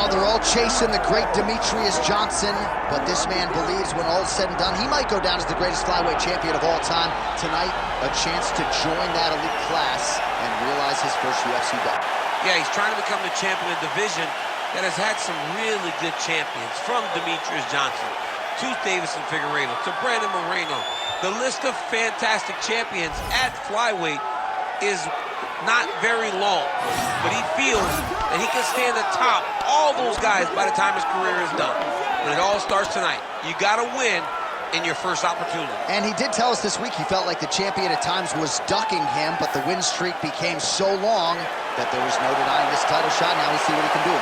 Oh, they're all chasing the great Demetrius Johnson, but this man believes when all is said and done, he might go down as the greatest flyweight champion of all time. Tonight, a chance to join that elite class and realize his first UFC belt. Yeah, he's trying to become the champion of the division that has had some really good champions, from Demetrius Johnson to Davison Figueiredo to Brandon Moreno. The list of fantastic champions at flyweight is not very long, but he feels that he can stand atop all those guys by the time his career is done. But it all starts tonight. You got to win in your first opportunity. And he did tell us this week he felt like the champion at times was ducking him, but the win streak became so long that there was no denying this title shot. Now we see what he can do.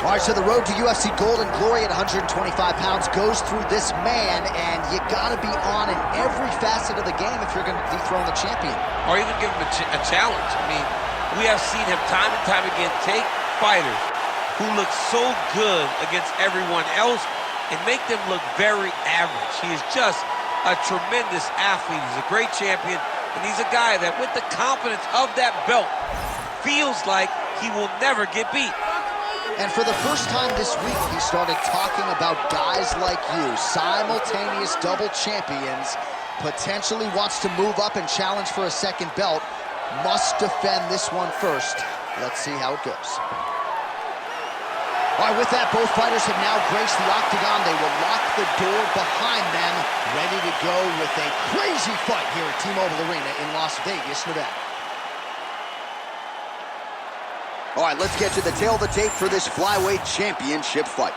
All right, so the road to UFC Gold and Glory at 125 pounds goes through this man, and you gotta be on in every facet of the game if you're gonna dethrone the champion. Or even give him a challenge. I mean, we have seen him time and time again take fighters who look so good against everyone else and make them look very average. He is just a tremendous athlete. He's a great champion, and he's a guy that with the confidence of that belt feels like he will never get beat. And for the first time this week, he started talking about guys like you, simultaneous double champions, potentially wants to move up and challenge for a second belt, must defend this one first. Let's see how it goes. All right, with that, both fighters have now graced the octagon. They will lock the door behind them, ready to go with a crazy fight here at T-Mobile Arena in Las Vegas, Nevada. All right, let's get to the tail of the tape for this flyweight championship fight.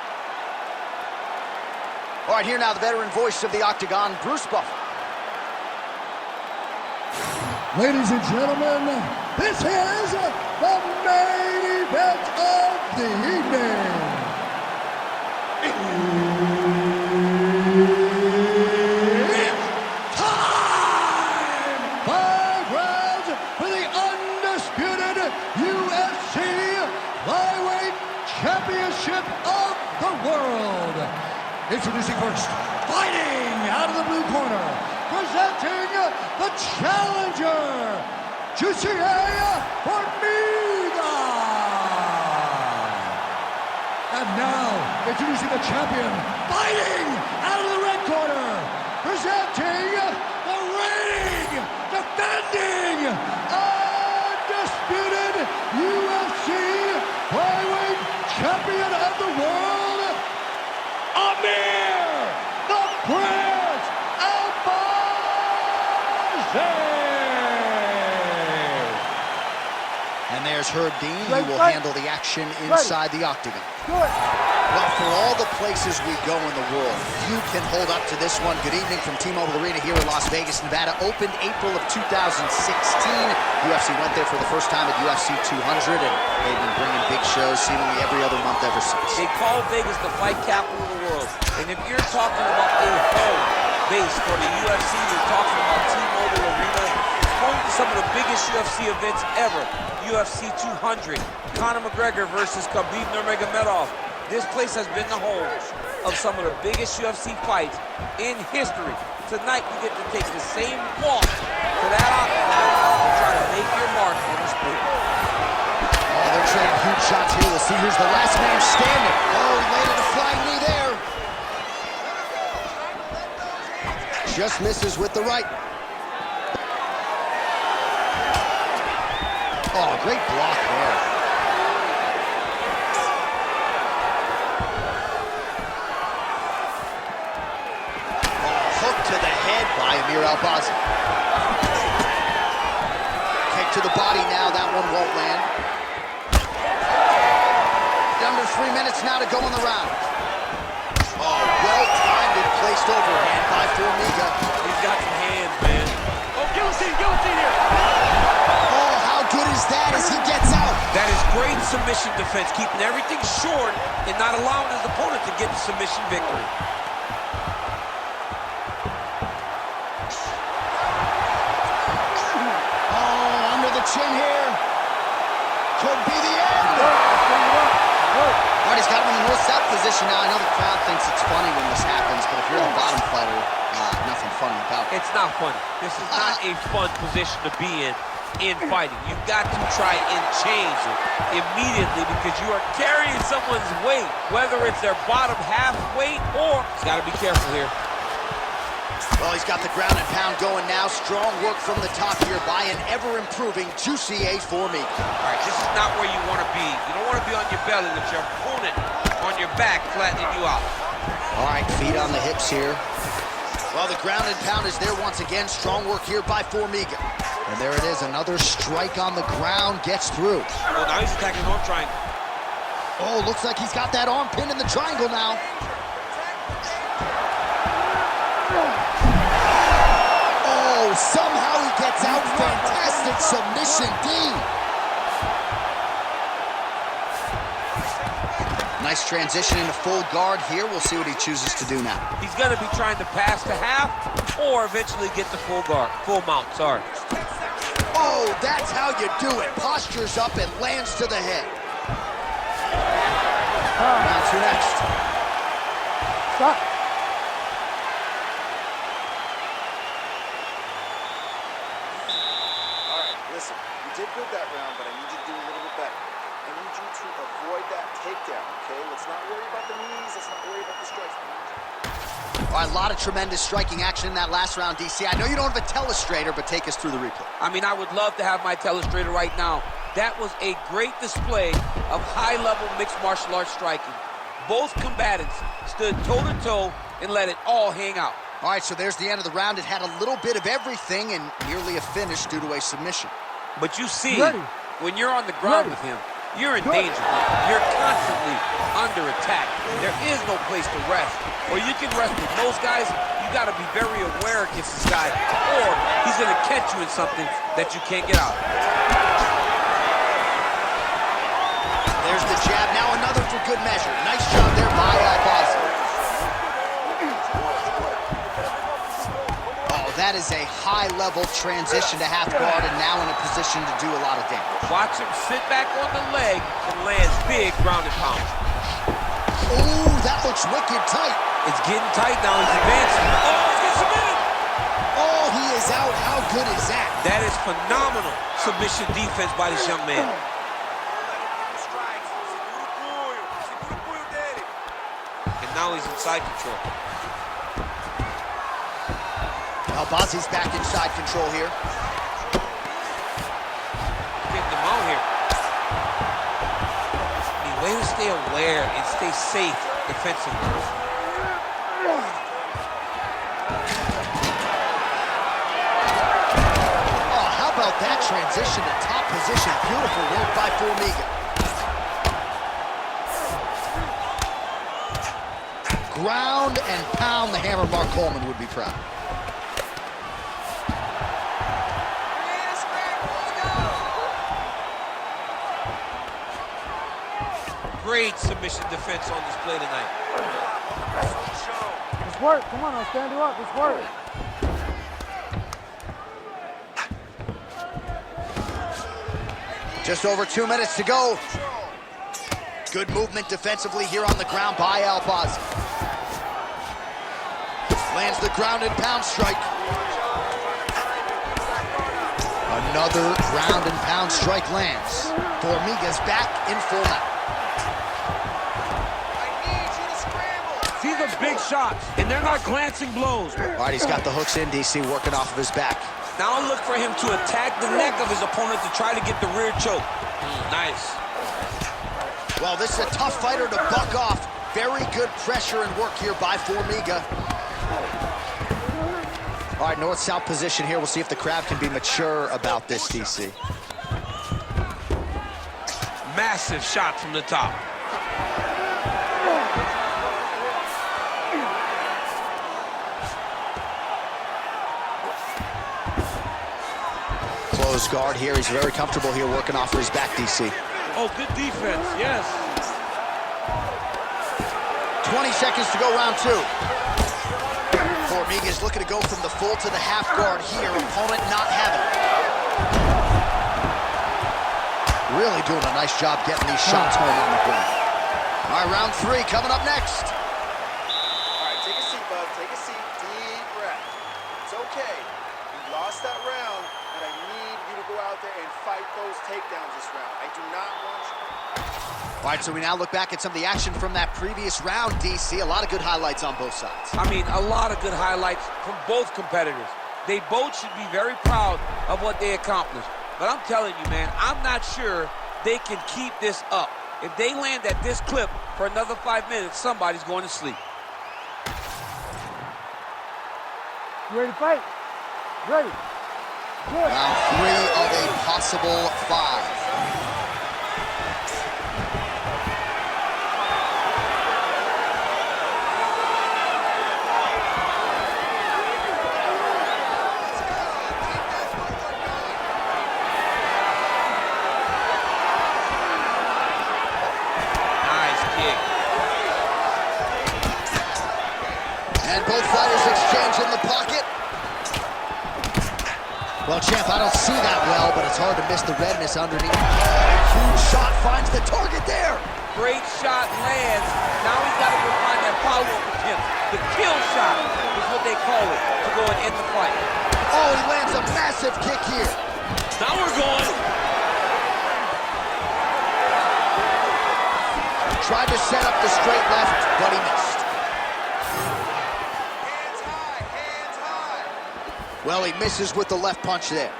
All right, here now the veteran voice of the octagon, Bruce Buffer. Ladies and gentlemen, this is the main event of the evening. It's time! 5 rounds for the undisputed UFC Flyweight Championship of the world. Introducing first, fighting out of the blue corner, presenting the challenger, Jussier Formiga. And now, introducing the champion, fighting out of the red corner, presenting the reigning, defending, undisputed UFC Flyweight Champion of the world, Amir the Prince Albazi. And there's Herb Dean, who will handle the action inside the octagon. Well, for all the places we go in the world, few can hold up to this one. Good evening from T-Mobile Arena here in Las Vegas, Nevada. Opened April of 2016. UFC went there for the first time at UFC 200, and they've been bringing big shows seemingly every other month ever since. They call Vegas the fight capital of the world. And if you're talking about a home base for the UFC, you're talking about T-Mobile Arena, home to some of the biggest UFC events ever. UFC 200, Conor McGregor versus Khabib Nurmagomedov. This place has been the home of some of the biggest UFC fights in history. Tonight, you get to take the same walk to that octagon and try to make your mark on the sport. Oh, they're trading huge shots here. We'll see who's the last man standing. Oh, he landed a flying knee there. Just misses with the right. Oh, great block there. To the head by Amir Albazi. Kick to the body now, that one won't land. Under 3 minutes now to go in the round. Oh, well-timed and placed overhand by Formiga. He's got some hands, man. Oh, guillotine here. Oh, how good is that as he gets out? That is great submission defense, keeping everything short and not allowing his opponent to get the submission victory. chin here. Could be the end. All right, he's got him in the north-south position now. I know the crowd thinks it's funny when this happens, but if you're the bottom fighter, nothing funny about it. It's not funny. This is not a fun position to be in fighting. You've got to try and change it immediately because you are carrying someone's weight, whether it's their bottom half weight or... He's got to be careful here. Well, he's got the ground and pound going now. Strong work from the top here by an ever-improving Jussier Formiga. All right, this is not where you want to be. You don't want to be on your belly with your opponent on your back flattening you out. All right, feet on the hips here. Well, the ground and pound is there once again. Strong work here by Formiga. And there it is, another strike on the ground gets through. Well, now he's attacking the arm triangle. Oh, looks like he's got that arm pinned in the triangle now. Oh, somehow he gets out. Fantastic submission, D. Nice transition into full guard here. We'll see what he chooses to do now. He's going to be trying to pass to half or eventually get to full guard, full mount, sorry. Oh, that's how you do it. Postures up and lands to the head. Round two next. Stop. All right, listen, you did good that round, but I need you to do a little bit better. I need you to avoid that takedown, okay? Let's not worry about the knees. Let's not worry about the strikes. All right, a lot of tremendous striking action in that last round, DC. I know you don't have a telestrator, but take us through the replay. I mean, I would love to have my telestrator right now. That was a great display of high-level mixed martial arts striking. Both combatants stood toe-to-toe and let it all hang out. All right, so there's the end of the round. It had a little bit of everything and nearly a finish due to a submission. But you see, when you're on the ground with him, you're in danger. You're constantly under attack. There is no place to rest. Or you can rest with most guys. You got to be very aware against this guy, or he's going to catch you in something that you can't get out. There's the jab. Now another for good measure. Nice job there by Albazi. Oh, that is a high-level transition to half guard and now in a position to do a lot of damage. Watch him sit back on the leg and lands big ground and pound. Ooh, that looks wicked tight. It's getting tight now. He's advancing. Oh, he gets him in. Oh, he is out. How good is that? That is phenomenal submission defense by this young man. And now he's inside control. Albazi's back inside control here. Getting him out here. I mean, way to stay aware and stay safe defensively. Oh, how about that transition to top position? Beautiful work by Formiga. Ground and pound. The hammer Mark Coleman would be proud. Great submission defense on display tonight. Let's work. Come on, I'll stand you up. Let's work. Just over 2 minutes to go. Good movement defensively here on the ground by Albazi. Lands the ground and pound strike. Another ground and pound strike lands. Formiga's back in full mount. These are big shots, and they're not glancing blows. All right, he's got the hooks in, DC, working off of his back. Now look for him to attack the neck of his opponent to try to get the rear choke. Nice. Well, this is a tough fighter to buck off. Very good pressure and work here by Formiga. All right, north-south position here. We'll see if the crowd can be mature about this, DC. Massive shot from the top. Close guard here. He's very comfortable here working off of his back, DC. Oh, good defense, yes. 20 seconds to go, round two. Formiga is looking to go from the full to the half guard here. Opponent not having it. Really doing a nice job getting these shots home on the ground. All right, round 3 coming up next. All right, take a seat, bud. Take a seat. Deep breath. It's okay. You lost that round, but I need you to go out there and fight those takedowns this round. I do not want you. All right, so we now look back at some of the action from that previous round, DC. A lot of good highlights on both sides. I mean, a lot of good highlights from both competitors. They both should be very proud of what they accomplished. But I'm telling you, man, I'm not sure they can keep this up. If they land at this clip for another 5 minutes, somebody's going to sleep. You ready to fight? Ready. Good. Round 3 of a possible 5. And both fighters exchange in the pocket. Well, champ, I don't see that well, but it's hard to miss the redness underneath. Huge shot finds the target there. Great shot lands. Now he's got to go find that follow-up attempt. The kill shot is what they call it, to go and end the fight. Oh, he lands a massive kick here. Now we're going. Tried to set up the straight left, but he missed. Well, he misses with the left punch there.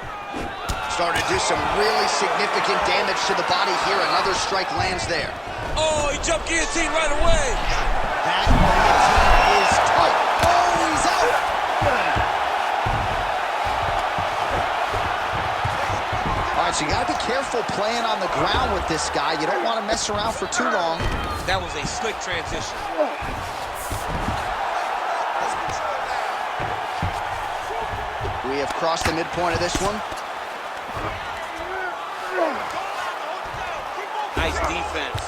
Starting to do some really significant damage to the body here. Another strike lands there. Oh, he jumped guillotine right away. That guillotine is tight. Oh, he's out. All right, so you got to be careful playing on the ground with this guy. You don't want to mess around for too long. That was a slick transition. We have crossed the midpoint of this one. Nice defense.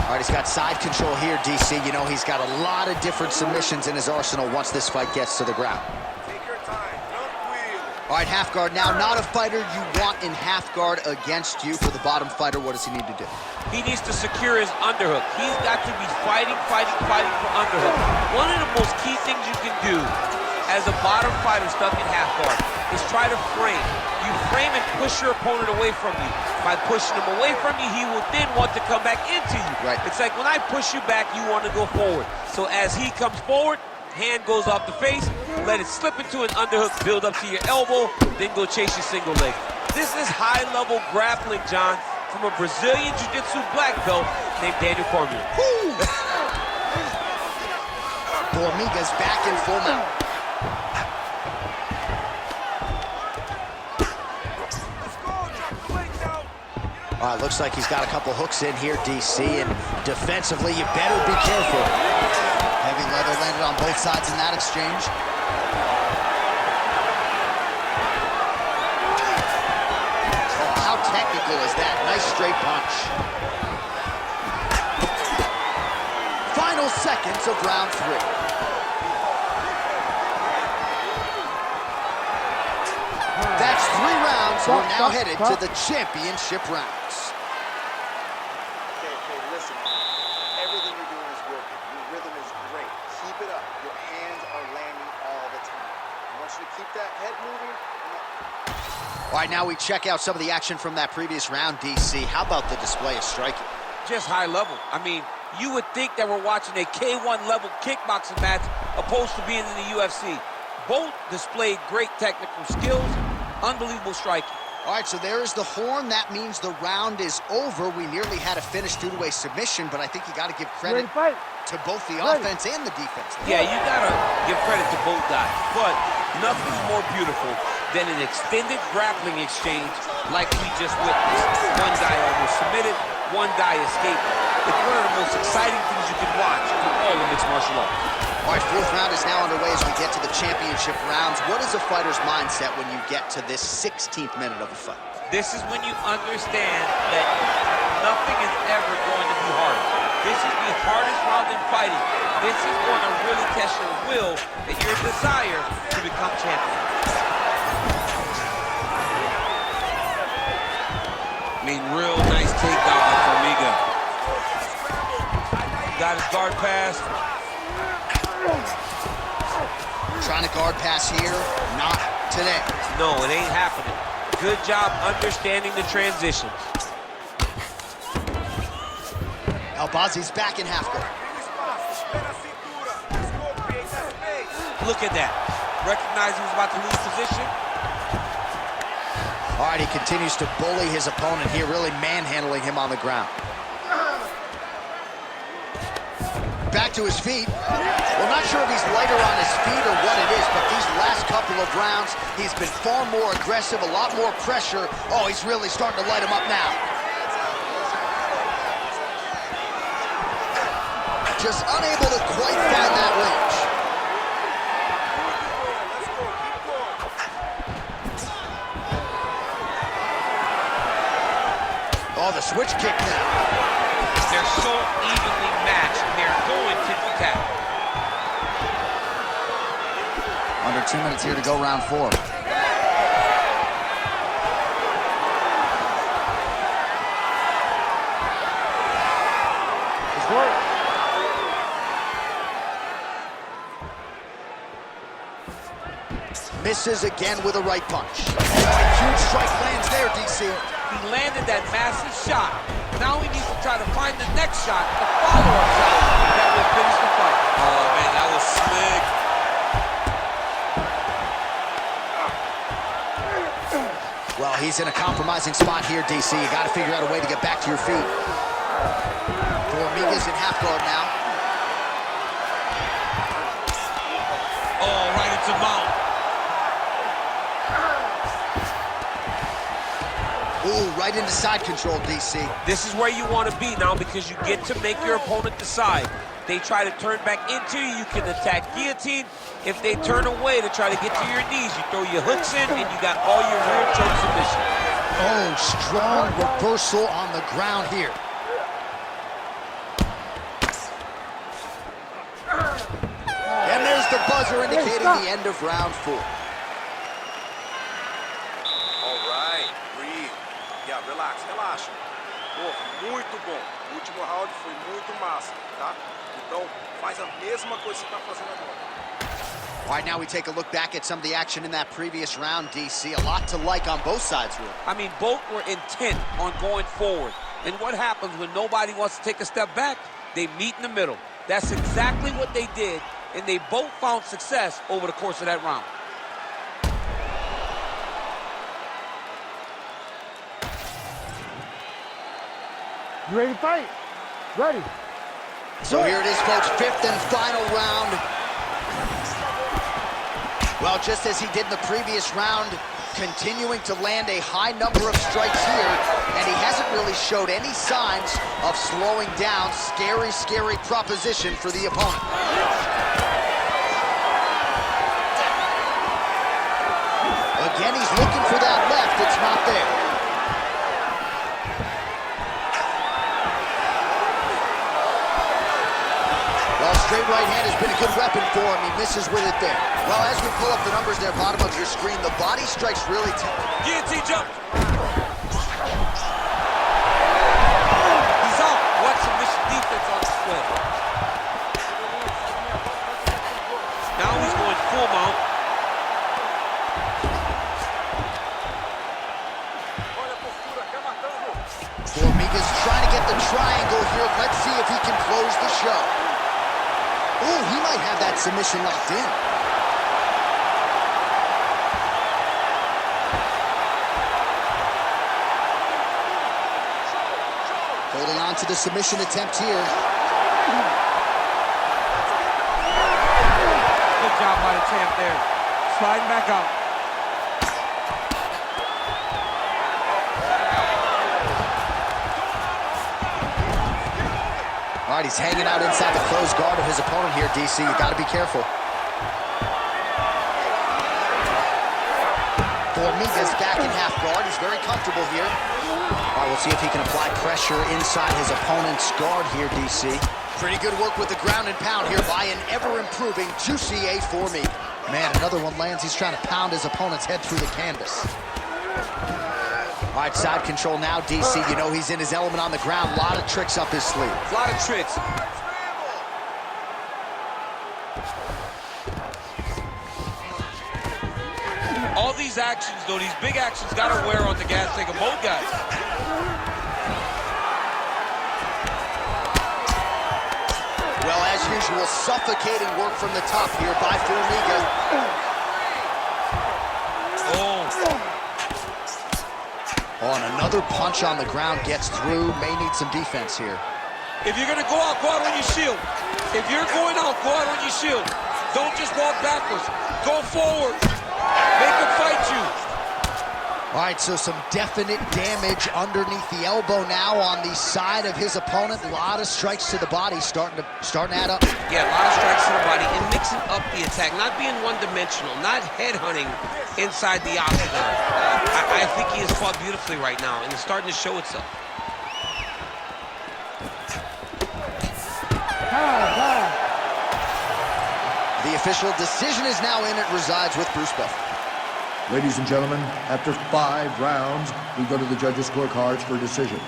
All right, he's got side control here, DC. You know, he's got a lot of different submissions in his arsenal once this fight gets to the ground. Take your time. Don't wheel. All right, half guard now. Not a fighter you want in half guard against you. For the bottom fighter, what does he need to do? He needs to secure his underhook. He's got to be fighting for underhook. One of the most key things you can do as a bottom fighter stuck in half guard is try to frame. You frame and push your opponent away from you. By pushing him away from you, he will then want to come back into you. Right. It's like when I push you back, you want to go forward. So as he comes forward, hand goes off the face, let it slip into an underhook, build up to your elbow, then go chase your single leg. This is high-level grappling, John, from a Brazilian Jiu-Jitsu black belt named Daniel Cormier. Formiga's back in full mount. All right, looks like he's got a couple hooks in here, DC, and defensively, you better be careful. Heavy leather landed on both sides in that exchange. Oh, how technical is that? Nice straight punch. Final seconds of round 3. That's 3 rounds. We're now headed to the championship rounds. Okay, listen. Everything you're doing is working. Your rhythm is great. Keep it up. Your hands are landing all the time. I want you to keep that head moving. All right, now we check out some of the action from that previous round, DC. How about the display of striking? Just high level. I mean, you would think that we're watching a K1 level kickboxing match opposed to being in the UFC. Both displayed great technical skills, unbelievable striking. All right, so there is the horn. That means the round is over. We nearly had a finish due to a submission, but I think you got to give credit to both the offense and the defense. Yeah, you got to give credit to both guys, but nothing's more beautiful than an extended grappling exchange like we just witnessed. One guy almost submitted, one guy escaped. It's one of the most exciting things you can watch from all of mixed martial arts. All right, 4th round is now underway as we get to the championship rounds. What is a fighter's mindset when you get to this 16th minute of a fight? This is when you understand that nothing is ever going to be hard. This is the hardest round in fighting. This is going to really test your will and your desire to become champion. I mean, real nice takedown by Formiga. Got his guard pass. Trying to guard pass here, not today. No, it ain't happening. Good job understanding the transitions. Albazi's back in half guard. Look at that. Recognized he was about to lose position. All right, he continues to bully his opponent here, really manhandling him on the ground. Back to his feet. Well, not sure if he's lighter on his feet or what it is, but these last couple of rounds, he's been far more aggressive, a lot more pressure. Oh, he's really starting to light him up now. Just unable to quite find that range. Oh, the switch kick now. They're so evenly matched, they're going tit-for-tat. Under 2 minutes here to go, round 4. Misses again with a right punch. Oh, a huge strike lands there, DC. He landed that massive shot. Now he needs to try to find the next shot, the follow-up shot that will finish the fight. Oh, man, that was slick. Well, he's in a compromising spot here, DC. You got to figure out a way to get back to your feet. Formiga's in half guard now. Oh, right into mount. Ooh, right into side control, DC. This is where you want to be now because you get to make your opponent decide. They try to turn back into you, you can attack guillotine. If they turn away to try to get to your knees, you throw your hooks in and you got all your rear choke submission. Oh, strong reversal on the ground here. And there's the buzzer indicating the end of round 4. Relax, relaxa. Pô, muito bom. O último round foi muito massa, tá? Então, faz a mesma coisa que você tá fazendo agora. All right, now we take a look back at some of the action in that previous round, DC. A lot to like on both sides, really. I mean, both were intent on going forward. And what happens when nobody wants to take a step back? They meet in the middle. That's exactly what they did, and they both found success over the course of that round. You ready to fight? Ready. So here it is, folks, 5th and final round. Well, just as he did in the previous round, continuing to land a high number of strikes here, and he hasn't really showed any signs of slowing down. Scary, scary proposition for the opponent. Again, he's looking for that left. It's not there. Straight right hand has been a good weapon for him. He misses with it there. Well, as we pull up the numbers there, bottom of your screen, the body strikes really guillotine jump. He's out. What submission defense on display. Now he's going full mount. Formiga's trying to get the triangle here. Let's see if he can close the show. Ooh, he might have that submission locked in. Holding on to the submission attempt here. Good job by the champ there. Sliding back out. All right, he's hanging out inside the closed guard of his opponent here, DC. You got to be careful. Formiga's back in half guard. He's very comfortable here. All right, we'll see if he can apply pressure inside his opponent's guard here, DC. Pretty good work with the ground and pound here by an ever-improving Jussier Formiga. Man, another one lands. He's trying to pound his opponent's head through the canvas. All right, side control now, DC. You know he's in his element on the ground. A lot of tricks up his sleeve. A lot of tricks. All these actions, though, these big actions, got to wear on the gas tank of both guys. Well, as usual, suffocating work from the top here by Formiga. Oh. Oh, and another punch on the ground gets through. May need some defense here. If you're going to go out on your shield. If you're going out, go out on your shield. Don't just walk backwards. Go forward. Make him fight you. All right, so some definite damage underneath the elbow now on the side of his opponent. A lot of strikes to the body starting to add up. Yeah, a lot of strikes to the body and mixing up the attack, not being one-dimensional, not headhunting inside the octagon. I think he has fought beautifully right now, and it's starting to show itself. The official decision is now in. It resides with Bruce Buffer. Ladies and gentlemen, after 5 rounds, we go to the judges' scorecards for decision.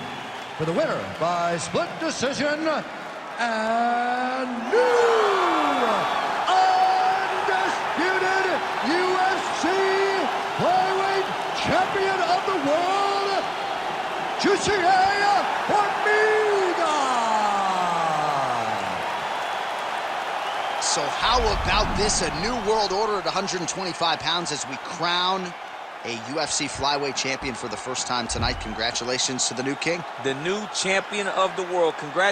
For the winner by split decision, and new undisputed UFC flyweight champion of the world, Jussier Formiga. So how about this? A new world order at 125 pounds as we crown a UFC flyweight champion for the first time tonight. Congratulations to the new king. The new champion of the world. Congratulations.